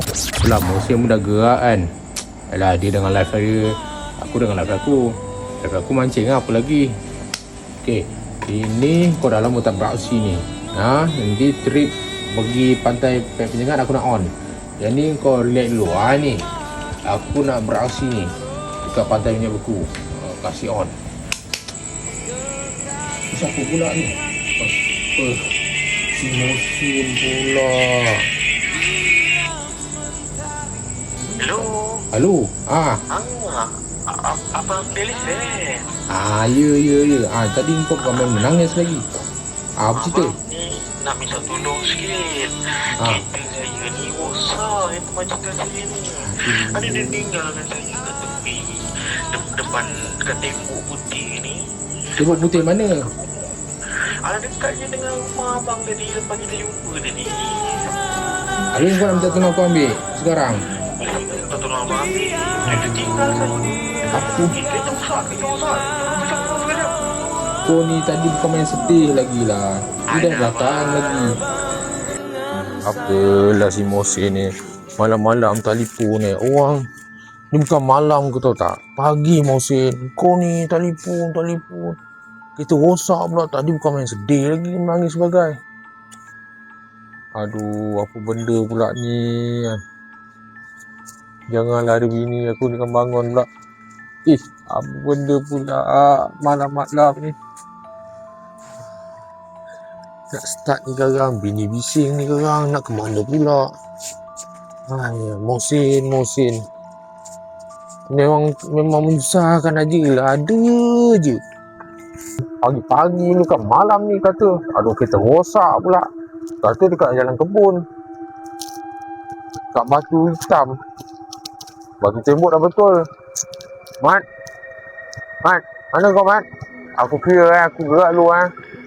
Itulah musim dah gerak kan. Alah, dia dengan live saya, aku dengan live aku. Live aku mancing lah, apa lagi. Okay, ini kau dah lama tak beraksi ni. Nanti trip pergi pantai Penyengat aku nak on. Yang ni kau relax dulu. Ni aku nak beraksi ni dekat pantai Minyak Beku. Kasih on. Siapa pula ni? Si Musin pula. Halo. Abang Delis Ya. Tadi kau bukan main menangis lagi. Apa cerita? Abang ni nak minta tolong sikit. Kereta saya ni rosak yang pemajikan saya ni. Ada dia tinggalkan saya kat tepi depan dekat tembok putih ni. Tembok putih mana? Ada dekat je dengan rumah abang tadi lepas kita jumpa tadi. Habis kau nak minta tolong aku ambil sekarang? Minta tolong abang ambil. Dia tinggal saya ni. Aku? Kereta rosak. Sekejap. Kau ni tadi bukan main sedih lagi lah. Dia dah datang lagi. Apalah si Musin ni. Malam-malam telefon ni. Orang ni bukan malam kau tahu tak? Pagi Musin. Kau ni telefon. Kereta rosak pula. Tadi bukan main sedih lagi. Menangis sebagai. Aduh, apa benda pula ni. Janganlah ada bini aku ni kan bangun pula. Apa benda pula malam-malam ni. Nak start ni korang. Bini bising ni korang. Nak ke mana pula. Musin. Memang menyusahkan aja lah. Ada je. Pagi-pagi ni kan malam ni kata. Aduh, kereta rosak pula. Kata dekat jalan kebun. Kat batu hitam. Batu tembok dah betul. Mat. Mana kau Mat? Aku kira aku gerak dulu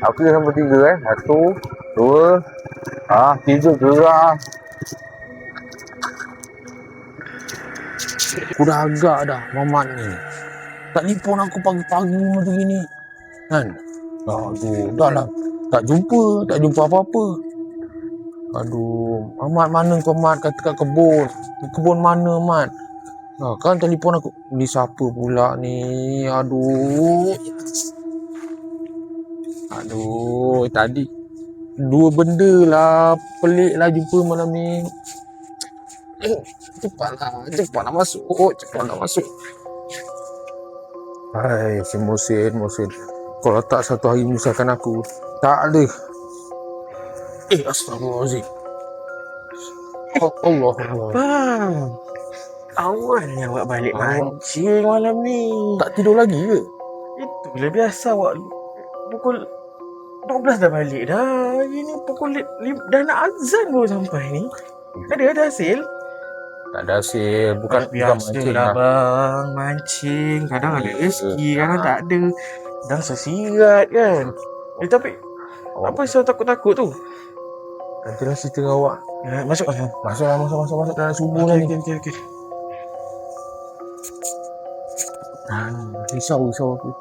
Aku kira sampai 3 1, 2, 3 gerak. Aku dah agak dah Mamat ni. Tak telefon aku pagi-pagi macam gini. Kan? Aduh, dah lah. Tak jumpa apa-apa. Aduh, Mat mana kau Mat? Kata kat kebun. Kebun mana Mat? Kan telefon aku. Ni siapa pula ni? Aduh, tadi 2 benda lah. Pelik lah jumpa malam ni. Cepatlah masuk. Hai, si Musin. Kalau tak satu hari menyusahkan aku. Tak ada. Astagfirullahaladzim. Allah. Bang, awalnya awak balik mancing malam ni. Tak tidur lagi ke? Itulah biasa awak pukul 12 dah balik dah. Ini pukul 5 dah nak azan baru sampai ni. Ada hasil? Tak ada hasil. Bukan mancing lah bang. Mancing. Kadang ada rezeki, kadang tak ada. Kadang sesirat kan. Tapi apa saya takut-takut tu? Nantilah cerita dengan awak. Masuk Dalam subuh lah ni. Okey. Risau aku.